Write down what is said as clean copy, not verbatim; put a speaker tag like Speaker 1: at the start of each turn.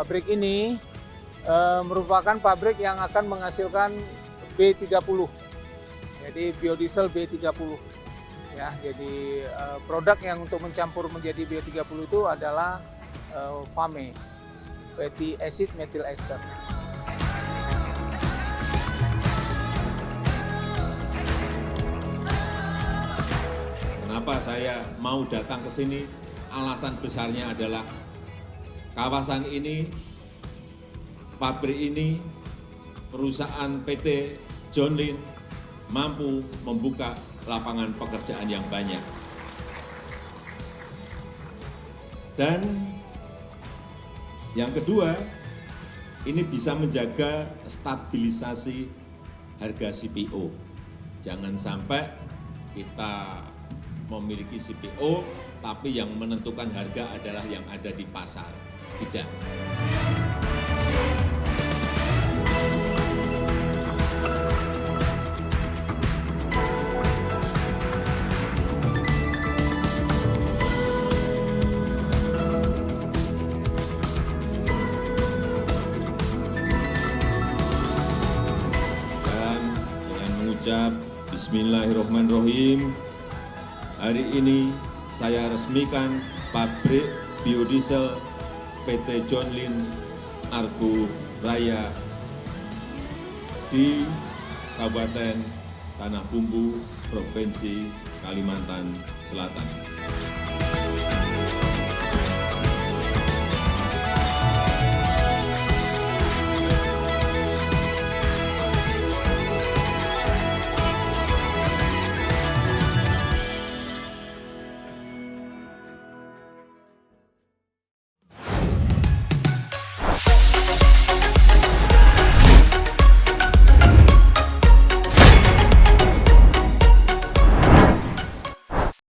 Speaker 1: Pabrik ini merupakan pabrik yang akan menghasilkan B30, jadi biodiesel B30. Ya, jadi produk yang untuk mencampur menjadi B30 itu adalah FAME, fatty acid methyl ester.
Speaker 2: Kenapa saya mau datang ke sini? Alasan besarnya adalah kawasan ini, pabrik ini, perusahaan PT John Lynn mampu membuka lapangan pekerjaan yang banyak. Dan yang kedua, ini bisa menjaga stabilisasi harga CPO. Jangan sampai kita memiliki CPO, tapi yang menentukan harga adalah yang ada di pasar. Tidak. Dan dengan mengucap Bismillahirrahmanirrahim, hari ini saya resmikan pabrik biodiesel PT John Lynn Argo Raya di Kabupaten Tanah Bumbu, Provinsi Kalimantan Selatan.